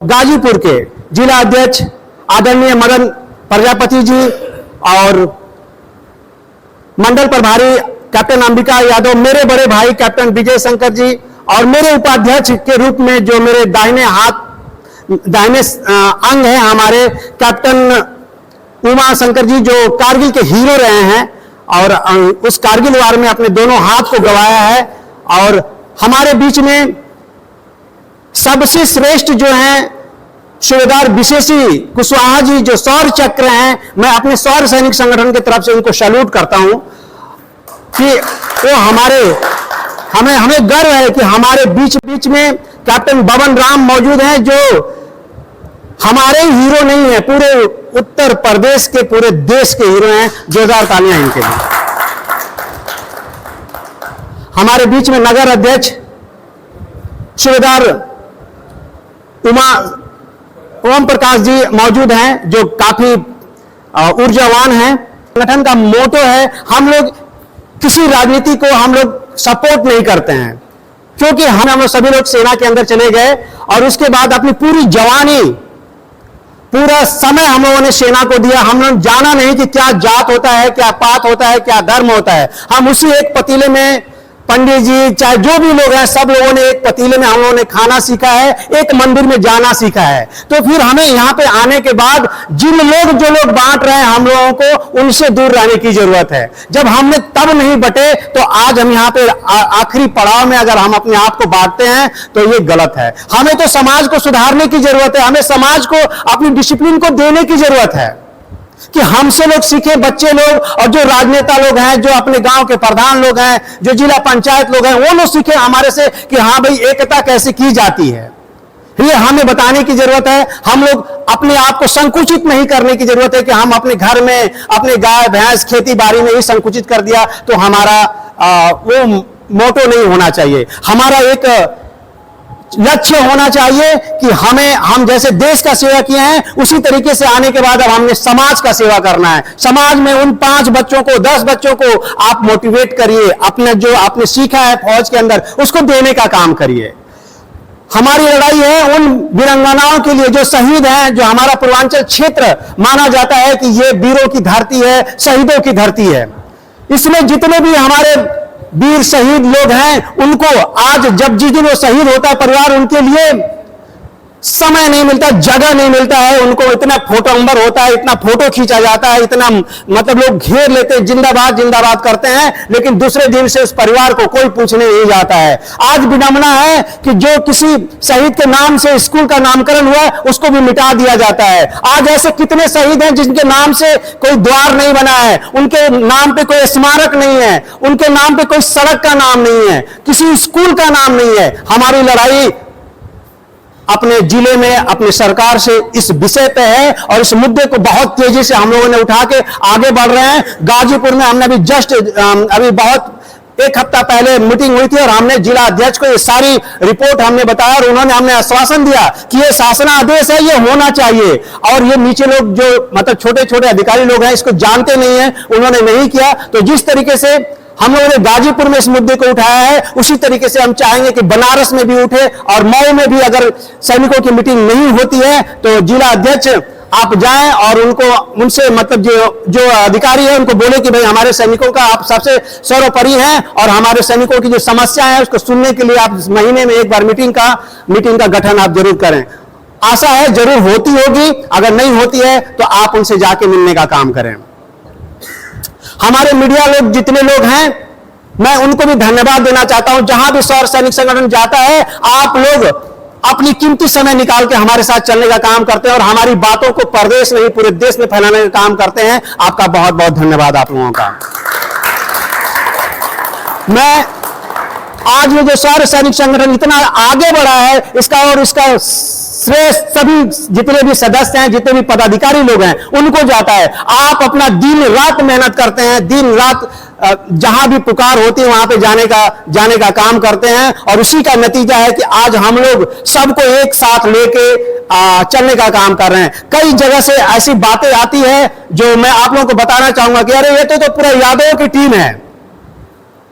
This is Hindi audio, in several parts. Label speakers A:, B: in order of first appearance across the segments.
A: गाजीपुर के जिला अध्यक्ष आदरणीय मदन प्रजापति जी और मंडल प्रभारी कैप्टन अंबिका यादव, मेरे बड़े भाई कैप्टन विजय शंकर जी और मेरे उपाध्यक्ष के रूप में जो मेरे दाहिने अंग है हमारे कैप्टन उमा शंकर जी, जो कारगिल के हीरो रहे हैं और उस कारगिल वार में अपने दोनों हाथ को गंवाया है। और हमारे बीच में सबसे श्रेष्ठ जो हैं सूबेदार विशेषी कुशवाहा जी, जो शौर्य चक्र हैं, मैं अपने शौर्य सैनिक संगठन की तरफ से उनको सैल्यूट करता हूं कि वो हमें गर्व है कि हमारे बीच में कैप्टन बबन राम मौजूद हैं, जो हमारे हीरो नहीं है, पूरे उत्तर प्रदेश के, पूरे देश के हीरो हैं। जोरदार तालियां इनके लिए। हमारे बीच में नगर अध्यक्ष सूबेदार ओम प्रकाश जी मौजूद हैं, जो काफी ऊर्जावान हैं। संगठन का मोटो है, हम लोग किसी राजनीति को हम लोग सपोर्ट नहीं करते हैं, क्योंकि हम सभी लोग सेना के अंदर चले गए और उसके बाद अपनी पूरी जवानी, पूरा समय हम लोगों ने सेना को दिया। हम लोग जाना नहीं कि क्या जात होता है, क्या पात होता है, क्या धर्म होता है। हम उसी एक पतीले में, पंडित जी चाहे जो भी लोग हैं, सब लोगों ने एक पतीले में हम लोगों ने खाना सीखा है, एक मंदिर में जाना सीखा है। तो फिर हमें यहाँ पे आने के बाद जो लोग बांट रहे हैं हम लोगों को, उनसे दूर रहने की जरूरत है। जब हमने तब नहीं बटे तो आज हम यहाँ पे आखिरी पड़ाव में अगर हम अपने आप को बांटते हैं तो ये गलत है। हमें तो समाज को सुधारने की जरूरत है, हमें समाज को अपनी डिसिप्लिन को देने की जरूरत है कि हमसे लोग सीखें, बच्चे लोग और जो राजनेता लोग हैं, जो अपने गांव के प्रधान लोग हैं, जो जिला पंचायत लोग हैं, वो लोग सीखें हमारे से कि हाँ भाई एकता कैसे की जाती है। ये हमें बताने की जरूरत है। हम लोग अपने आप को संकुचित नहीं करने की जरूरत है कि हम अपने घर में अपने गाय भैंस खेती बाड़ी में ही संकुचित कर दिया तो हमारा वो मोटो नहीं होना चाहिए। हमारा एक लक्ष्य होना चाहिए कि हम जैसे देश का सेवा किए हैं, उसी तरीके से आने के बाद अब हमने समाज का सेवा करना है। समाज में उन 5 बच्चों को, 10 बच्चों को आप मोटिवेट करिए, अपने जो आपने सीखा है फौज के अंदर उसको देने का काम करिए। हमारी लड़ाई है उन वीरांगनाओं के लिए जो शहीद हैं, जो हमारा पूर्वांचल क्षेत्र माना जाता है कि ये वीरों की धरती है, शहीदों की धरती है। इसमें जितने भी हमारे वीर शहीद लोग हैं, उनको आज जब जिस दिन वो शहीद होता है परिवार, उनके लिए समय नहीं मिलता, जगह नहीं मिलता है। उनको इतना फोटो नंबर होता है, इतना फोटो खींचा जाता है, इतना मतलब लोग घेर लेते हैं, जिंदाबाद जिंदाबाद करते हैं, लेकिन दूसरे दिन से उस परिवार को कोई पूछने नहीं जाता है। आज विडंबना है कि जो किसी शहीद के नाम से स्कूल का नामकरण हुआ उसको भी मिटा दिया जाता है। आज ऐसे कितने शहीद हैं जिनके नाम से कोई द्वार नहीं बना है, उनके नाम पे कोई स्मारक नहीं है, उनके नाम पे कोई सड़क का नाम नहीं है, किसी स्कूल का नाम नहीं है। हमारी लड़ाई अपने जिले में अपनी सरकार से इस विषय पे है और इस मुद्दे को बहुत तेजी से हम लोगों ने उठा के आगे बढ़ रहे हैं। गाजीपुर में हमने अभी बहुत एक हफ्ता पहले मीटिंग हुई थी और हमने जिला अध्यक्ष को ये सारी रिपोर्ट हमने बताया और उन्होंने हमने आश्वासन दिया कि ये शासनादेश है, ये होना चाहिए। और ये नीचे लोग जो मतलब छोटे छोटे अधिकारी लोग हैं इसको जानते नहीं है, उन्होंने नहीं किया। तो जिस तरीके से हम लोगों ने गाजीपुर में इस मुद्दे को उठाया है, उसी तरीके से हम चाहेंगे कि बनारस में भी उठे और मऊ में भी अगर सैनिकों की मीटिंग नहीं होती है तो जिला अध्यक्ष आप जाएं और उनसे मतलब जो अधिकारी है उनको बोले कि भाई हमारे सैनिकों का आप सबसे सर्वोपरि हैं और हमारे सैनिकों की जो समस्या है उसको सुनने के लिए आप महीने में एक बार मीटिंग का गठन आप जरूर करें। आशा है जरूर होती होगी, अगर नहीं होती है तो आप उनसे जाके मिलने का काम करें। हमारे मीडिया लोग जितने लोग हैं, मैं उनको भी धन्यवाद देना चाहता हूं। जहां भी शौर्य सैनिक संगठन जाता है, आप लोग अपनी कीमती समय निकाल के हमारे साथ चलने का काम करते हैं और हमारी बातों को प्रदेश नहीं पूरे देश में फैलाने का काम करते हैं। आपका बहुत बहुत धन्यवाद आप लोगों का। मैं आज ये जो शौर्य सैनिक संगठन इतना आगे बढ़ा है, इसका श्रेष्ठ सभी जितने भी सदस्य हैं, जितने भी पदाधिकारी लोग हैं, उनको जाता है। आप अपना दिन रात मेहनत करते हैं, दिन रात जहां भी पुकार होती है वहां पे जाने का काम करते हैं और उसी का नतीजा है कि आज हम लोग सबको एक साथ लेके चलने का काम कर रहे हैं। कई जगह से ऐसी बातें आती है जो मैं आप लोगों को बताना चाहूंगा कि अरे ये तो पूरा यादवों की टीम है,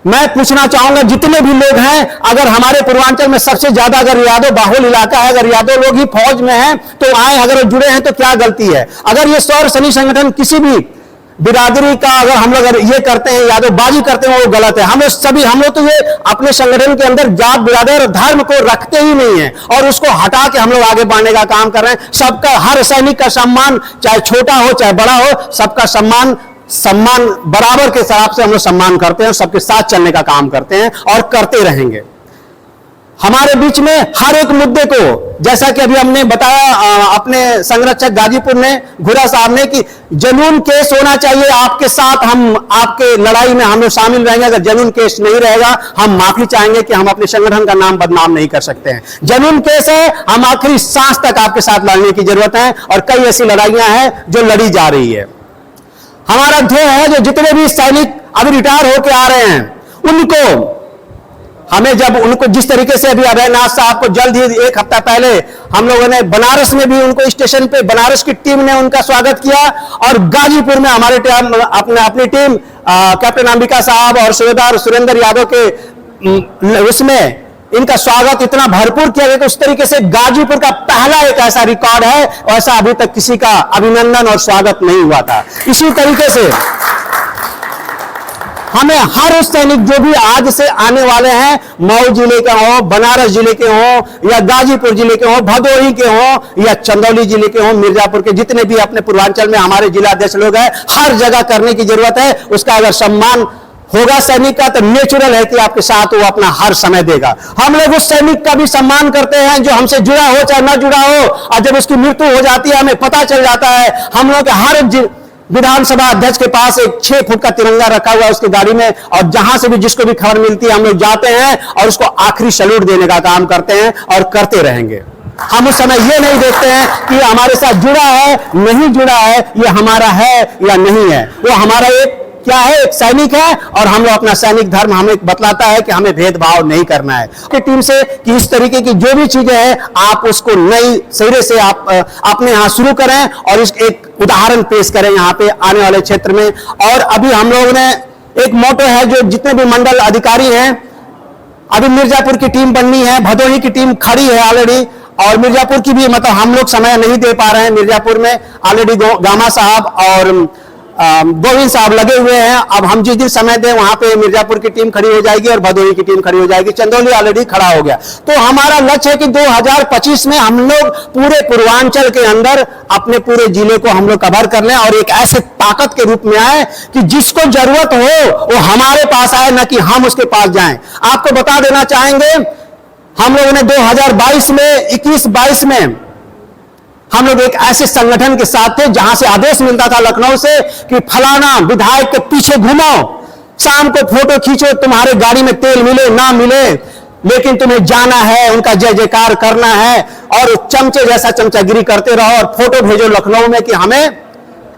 A: मैं पूछना चाहूंगा जितने भी लोग हैं, अगर हमारे पूर्वांचल में सबसे ज्यादा अगर यादव बाहुल इलाका है, अगर यादव लोग ही फौज में हैं तो आए, अगर जुड़े हैं तो क्या गलती है? अगर ये सौर सैनिक संगठन किसी भी बिरादरी का अगर हम लोग अगर ये करते हैं, यादवबाजी करते हैं, वो गलत है। हम लोग तो ये अपने संगठन के अंदर जात बिरादर और धर्म को रखते ही नहीं है और उसको हटा के हम लोग आगे बढ़ने का काम कर रहे हैं। सबका, हर सैनिक का सम्मान, चाहे छोटा हो चाहे बड़ा हो, सबका सम्मान बराबर के हिसाब से हम लोग सम्मान करते हैं, सबके साथ चलने का काम करते हैं और करते रहेंगे। हमारे बीच में हर एक मुद्दे को, जैसा कि अभी हमने बताया अपने संरक्षक गाजीपुर ने, घुरा साहब ने, कि जनून केस होना चाहिए आपके साथ, हम आपके लड़ाई में हम लोग शामिल रहेंगे। अगर जनून केस नहीं रहेगा, हम माफी चाहेंगे कि हम अपने संगठन का नाम बदनाम नहीं कर सकते हैं। जनून केस है, हम आखिरी सांस तक आपके साथ लड़ने की जरूरत है और कई ऐसी लड़ाइयां हैं जो लड़ी जा रही है। हमारा ध्येय है जो जितने भी सैनिक अभी रिटायर होकर आ रहे हैं, उनको हमें जब उनको जिस तरीके से अभी अभयनाथ साहब को जल्द ही एक हफ्ता पहले हम लोगों ने बनारस में भी उनको स्टेशन पे, बनारस की टीम ने उनका स्वागत किया और गाजीपुर में हमारे अपनी टीम कैप्टन अंबिका साहब और सूबेदार सुरेंद्र यादव के उसमें इनका स्वागत इतना भरपूर किया गया कि उस तरीके से गाजीपुर का पहला एक ऐसा रिकॉर्ड है, ऐसा अभी तक किसी का अभिनंदन और स्वागत नहीं हुआ था। इसी तरीके से हमें हर उस सैनिक जो भी आज से आने वाले हैं, मऊ जिले के हो, बनारस जिले के हो या गाजीपुर जिले के हो, भदोही के हो या चंदौली जिले के हो, मिर्जापुर के, जितने भी अपने पूर्वांचल में हमारे जिला अध्यक्ष लोग हैं, हर जगह करने की जरूरत है। उसका अगर सम्मान होगा सैनिक का तो नेचुरल है कि आपके साथ वो अपना हर समय देगा। हम लोग उस सैनिक का भी सम्मान करते हैं जो हमसे जुड़ा हो चाहे ना जुड़ा हो, और जब उसकी मृत्यु हो जाती है हमें पता चल जाता है। हम लोग हर विधानसभा अध्यक्ष के पास एक 6 फुट का तिरंगा रखा हुआ है उसकी गाड़ी में, और जहां से भी जिसको भी खबर मिलती है हम लोग जाते हैं और उसको आखिरी सैल्यूट देने का काम करते हैं और करते रहेंगे। हम उस समय ये नहीं देखते हैं कि हमारे साथ जुड़ा है नहीं जुड़ा है, ये हमारा है या नहीं है। वो हमारा एक क्या है, एक सैनिक है और हम लोग अपना सैनिक धर्म हमें बतलाता है कि हमें भेदभाव नहीं करना है। कि टीम से कि इस तरीके की जो भी चीजें हैं आप उसको नई सिरे से आप अपने यहाँ शुरू करें और इस एक उदाहरण पेश करें यहाँ पे आने वाले क्षेत्र में। और अभी हम लोगों ने एक मोटो है जो जितने भी मंडल अधिकारी हैं, अभी मिर्जापुर की टीम बननी है, भदोही की टीम खड़ी है ऑलरेडी, और मिर्जापुर की भी मतलब हम लोग समय नहीं दे पा रहे हैं। मिर्जापुर में ऑलरेडी गामा साहब और गोविंद साहब लगे हुए हैं। अब हम जिस दिन समय दें वहां पे मिर्जापुर की टीम खड़ी हो जाएगी और भदोही की टीम खड़ी हो जाएगी। चंदौली ऑलरेडी खड़ा हो गया। तो हमारा लक्ष्य है कि 2025 में हम लोग पूरे पूर्वांचल के अंदर अपने पूरे जिले को हम लोग कवर कर लें और एक ऐसे ताकत के रूप में आए कि जिसको जरूरत हो वो हमारे पास आए, न कि हम उसके पास जाएं। आपको बता देना चाहेंगे, हम लोगों ने 2022 में 21-22 में हम लोग एक ऐसे संगठन के साथ थे जहां से आदेश मिलता था लखनऊ से कि फलाना विधायक के पीछे घूमो, शाम को फोटो खींचो, तुम्हारे गाड़ी में तेल मिले ना मिले, लेकिन तुम्हें जाना है, उनका जय जयकार करना है और चमचे जैसा चमचागिरी करते रहो और फोटो भेजो लखनऊ में कि हमें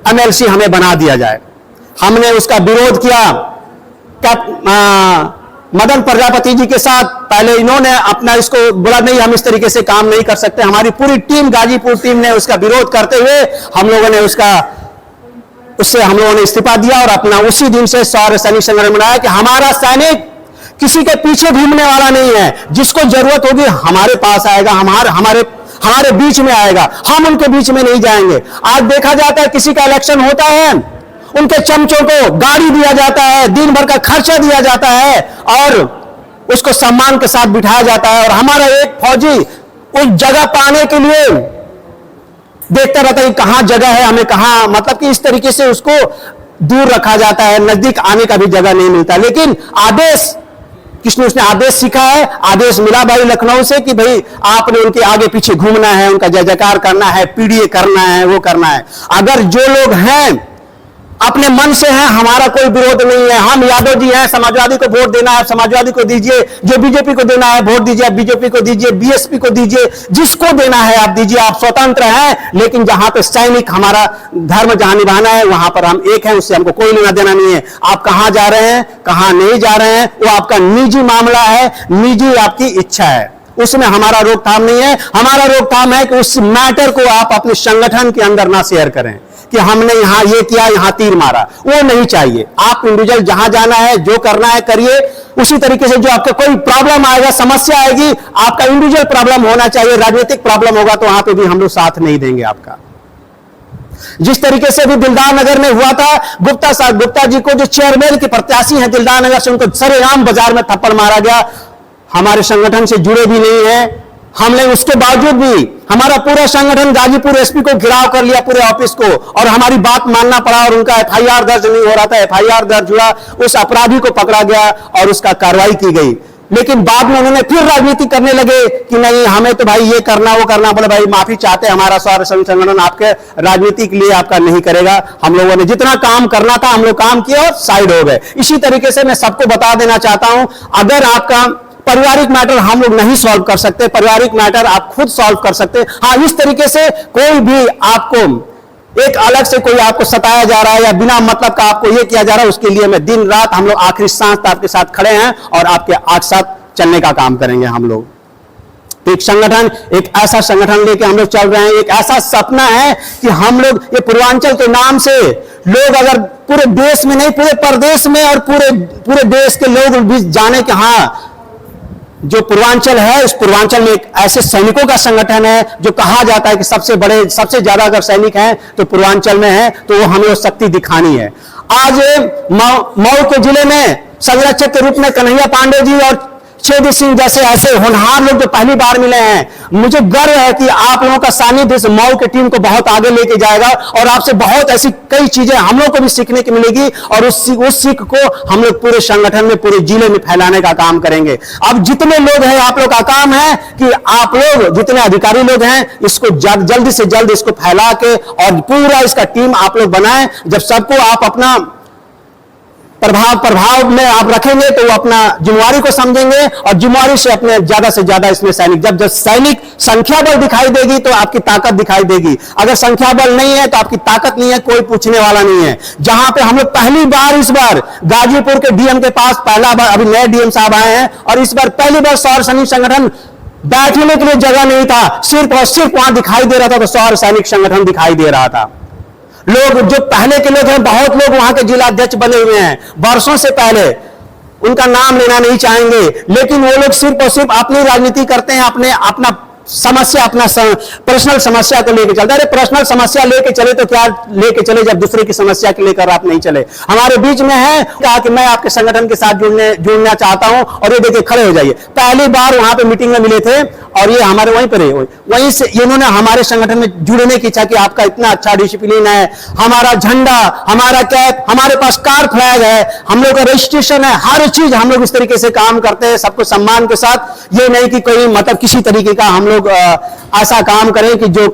A: MLC हमें बना दिया जाए। हमने उसका विरोध किया मदन प्रजापति जी के साथ। पहले इन्होंने अपना इसको बोला नहीं, हम इस तरीके से काम नहीं कर सकते। हमारी पूरी टीम, गाजीपुर टीम ने उसका विरोध करते हुए हम लोगों ने उससे हम लोगों ने इस्तीफा दिया और अपना उसी दिन से सौर सैनिक संगठन बनाया कि हमारा सैनिक किसी के पीछे घूमने वाला नहीं है। जिसको जरूरत होगी हमारे पास आएगा, हमारे बीच में आएगा, हम उनके बीच में नहीं जाएंगे। आज देखा जाता है किसी का इलेक्शन होता है, उनके चमचों को गाड़ी दिया जाता है, दिन भर का खर्चा दिया जाता है और उसको सम्मान के साथ बिठाया जाता है। और हमारा एक फौजी उस जगह पाने के लिए देखता रहता है कि कहां जगह है, हमें कहां, मतलब कि इस तरीके से उसको दूर रखा जाता है, नजदीक आने का भी जगह नहीं मिलता। लेकिन आदेश किसने, उसने आदेश सीखा है, आदेश मिला भाई लखनऊ से कि भाई आपने उनके आगे पीछे घूमना है, उनका जय जयकार करना है, पीडीए करना है, वो करना है। अगर जो लोग हैं अपने मन से हैं, हमारा कोई विरोध नहीं है। हम यादव जी हैं, समाजवादी को वोट देना है समाजवादी को दीजिए, जो बीजेपी को देना है वोट दीजिए, बीजेपी को दीजिए, बीएसपी को दीजिए, जिसको देना है आप दीजिए, आप स्वतंत्र हैं। लेकिन जहां पे सैनिक हमारा धर्म जहां निभाना है वहां पर हम एक हैं, उससे हमको कोई लेना देना नहीं है। आप कहां जा रहे हैं, कहां नहीं जा रहे हैं, वो आपका निजी मामला है, निजी आपकी इच्छा है, उसमें हमारा रोकथाम नहीं है। हमारा रोकथाम है कि उस मैटर को आप अपने संगठन के अंदर ना शेयर करें। कि हमने यहां ये किया, यहां तीर मारा, वो नहीं चाहिए। आप इंडिविजुअल जहां जाना है, जो करना है करिए। उसी तरीके से जो आपका कोई प्रॉब्लम आएगा, समस्या आएगी, आपका इंडिविजुअल प्रॉब्लम होना चाहिए। राजनीतिक प्रॉब्लम होगा तो वहां पे भी हम लोग साथ नहीं देंगे आपका। जिस तरीके से भी दिलदार नगर में हुआ था, गुप्ता जी को जो चेयरमैन के प्रत्याशी हैं दिलदार नगर से, उनको सरेआम बाजार में थप्पड़ मारा गया। हमारे संगठन से जुड़े भी नहीं है हमने, उसके बावजूद भी हमारा पूरा संगठन गाजीपुर एसपी को घिराव कर लिया, पूरे ऑफिस को, और हमारी बात मानना पड़ा और उनका एफआईआर दर्ज नहीं हो रहा था। एफआईआर दर्ज हुआ, उस अपराधी को पकड़ा गया और उसका कार्रवाई की गई। लेकिन बाद में उन्होंने फिर राजनीति करने लगे कि नहीं हमें तो भाई ये करना वो करना। बोले भाई माफी चाहते, हमारा स्वार्थ संगठन आपके राजनीति के लिए आपका नहीं करेगा। हम लोगों ने जितना काम करना था हम लोग काम किए और साइड हो गए। इसी तरीके से मैं सबको बता देना चाहता हूं, अगर आपका पारिवारिक मैटर हम लोग नहीं सॉल्व कर सकते, पारिवारिक मैटर आप खुद सॉल्व कर सकते। हाँ, इस तरीके से कोई भी आपको एक अलग से कोई आपको सताया जा रहा है या बिना मतलब का आपको ये किया जा रहा है, उसके लिए मैं दिन रात हम लोग आखिरी सांस तक आपके साथ खड़े हैं और आपके साथ चलने का काम करेंगे हम लोग। एक संगठन, एक ऐसा संगठन लेके हम लोग चल रहे हैं। एक ऐसा सपना है कि हम लोग ये पूर्वांचल के नाम से लोग अगर पूरे देश में नहीं, पूरे प्रदेश में और पूरे देश के लोग भी जाने कि हाँ जो पूर्वांचल है, इस पूर्वांचल में एक ऐसे सैनिकों का संगठन है जो कहा जाता है कि सबसे ज्यादा अगर सैनिक हैं तो पूर्वांचल में है, तो वो हमें वो शक्ति दिखानी है। आज मऊ के जिले में संरक्षक के रूप में कन्हैया पांडे जी और छेदी सिंह जैसे ऐसे होनहार लोग जो पहली बार मिले हैं, मुझे गर्व है कि आप लोगों का सानिध्य इस मऊ की टीम को बहुत आगे लेके जाएगा और आपसे बहुत ऐसी कई चीजें हम लोग को भी सीखने की मिलेगी और उस सीख को हम लोग पूरे संगठन में, पूरे जिले में फैलाने का काम करेंगे। अब जितने लोग हैं, आप लोग का काम है कि आप लोग जितने अधिकारी लोग हैं, इसको जल्दी से जल्द इसको फैला के और पूरा इसका टीम आप लोग बनाएं। जब सबको आप अपना प्रभाव में आप रखेंगे तो वो अपना जिम्मेवारी को समझेंगे और जिम्मेवारी से अपने ज्यादा से ज्यादा इसमें सैनिक, जब सैनिक संख्या बल दिखाई देगी तो आपकी ताकत दिखाई देगी। अगर संख्या बल नहीं है तो आपकी ताकत नहीं है, कोई पूछने वाला नहीं है। जहां पे हम लोग पहली बार इस बार गाजीपुर के डीएम के पास पहला बार, अभी नए डीएम साहब आए हैं और इस बार पहली बार सौर सैनिक संगठन बैठने के लिए जगह नहीं था, सिर्फ और सिर्फ वहां दिखाई दे रहा था तो सौर सैनिक संगठन दिखाई दे रहा था। लोग जो पहले के लोग हैं, बहुत लोग वहां के जिला अध्यक्ष बने हुए हैं वर्षों से पहले, उनका नाम लेना नहीं चाहेंगे, लेकिन वो लोग सिर्फ और सिर्फ अपनी राजनीति करते हैं, अपना समस्या, अपना पर्सनल समस्या को लेकर चलते हैं। अरे पर्सनल समस्या लेके चले तो क्या लेके चले जब दूसरे की समस्या के लेकर आप नहीं चले। हमारे बीच में है, कहा कि मैं आपके संगठन के साथ जुड़ना चाहता हूं और ये देखिए खड़े हो जाइए। पहली बार वहां पे मीटिंग में मिले थे और ये हमारे वहीं पर वहीं से इन्होंने हमारे संगठन में जुड़ने की इच्छा की। आपका इतना अच्छा डिसिप्लिन है, हमारा झंडा, हमारा कैप, हमारे पास कार फ्लैग है, हम लोग का रजिस्ट्रेशन है, हर चीज हम लोग इस तरीके से काम करते हैं सबको सम्मान के साथ। ये नहीं कि कोई मतलब किसी तरीके का हम लोग ऐसा काम करें कि जो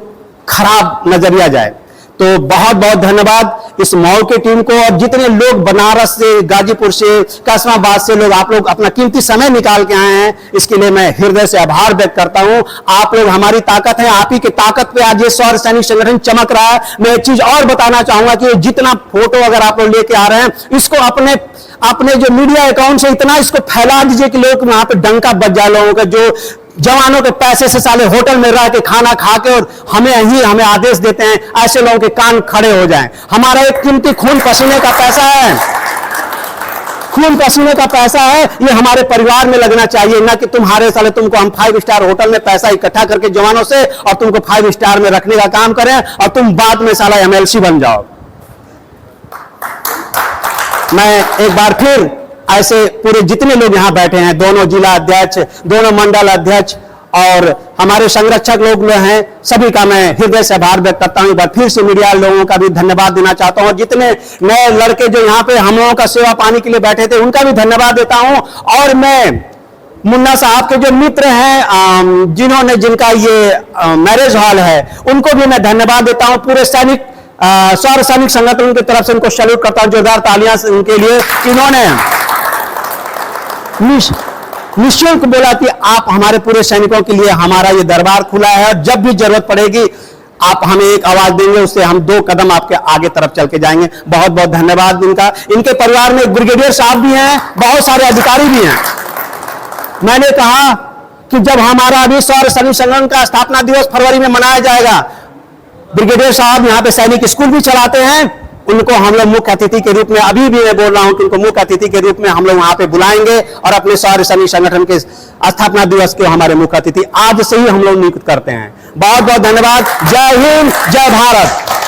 A: खराब नजरिया जाए। तो बहुत बहुत धन्यवाद इस मऊ की टीम को और जितने लोग बनारस से, गाजीपुर से, कासमाबाद से लोग आप लोग अपना कीमती समय निकाल के आए हैं, इसके लिए मैं हृदय से आभार व्यक्त करता हूं। आप लोग हमारी ताकत है, आप ही की ताकत पे आज ये सौर सैनिक संगठन चमक रहा है। मैं एक चीज और बताना चाहूंगा कि जितना फोटो अगर आप लोग लेके आ रहे हैं, इसको अपने जो मीडिया अकाउंट से इतना इसको फैला दीजिए कि लोग वहां पे डंका बज जाए लोगों का, जो जवानों के पैसे से साले होटल में रह के खाना खा के और हमें आदेश देते हैं, ऐसे लोगों के कान खड़े हो जाएं। हमारा एक कीमती खून पसीने का पैसा है, खून पसीने का पैसा है, ये हमारे परिवार में लगना चाहिए, ना कि तुम्हारे साले तुमको हम 5 स्टार होटल में पैसा इकट्ठा करके जवानों से और तुमको 5 स्टार में रखने का काम करें और तुम बाद में साला एमएलसी बन जाओ। मैं एक बार फिर ऐसे पूरे जितने लोग यहां बैठे हैं, दोनों जिला अध्यक्ष, दोनों मंडल अध्यक्ष और हमारे संरक्षक लोग हैं, सभी का मैं हृदय से आभार व्यक्त करता हूं। एक बार फिर से मीडिया लोगों का भी धन्यवाद देना चाहता हूं और जितने नए लड़के जो यहां पे हम लोगों का सेवा पाने के लिए बैठे थे उनका भी धन्यवाद देता हूं। और मैं मुन्ना साहब के जो मित्र हैं जिनका ये मैरिज हॉल है, उनको भी मैं धन्यवाद देता हूं। पूरे सौर सैनिक संगठन की तरफ से उनको सैल्यूट करता हूं, जोरदार तालियां उनके लिए। इन्होंने निःशुल्क बोला कि आप हमारे पूरे सैनिकों के लिए हमारा ये दरबार खुला है और जब भी जरूरत पड़ेगी आप हमें एक आवाज देंगे, उससे हम 2 कदम आपके आगे तरफ चल के जाएंगे। बहुत बहुत धन्यवाद इनका। इनके परिवार में ब्रिगेडियर साहब भी हैं, बहुत सारे अधिकारी भी हैं। मैंने कहा कि जब हमारा अभी सौर सैनिक संगठन का स्थापना दिवस फरवरी में मनाया जाएगा, ब्रिगेडियर साहब यहाँ पे सैनिक स्कूल भी चलाते हैं, उनको हम लोग मुख्य अतिथि के रूप में, अभी भी मैं बोल रहा हूं कि उनको मुख्य अतिथि के रूप में हम लोग वहां पे बुलाएंगे और अपने शौर्य सैनिक संगठन के स्थापना दिवस के हमारे मुख्य अतिथि आज से ही हम लोग नियुक्त करते हैं। बहुत बहुत धन्यवाद। जय हिंद, जय भारत।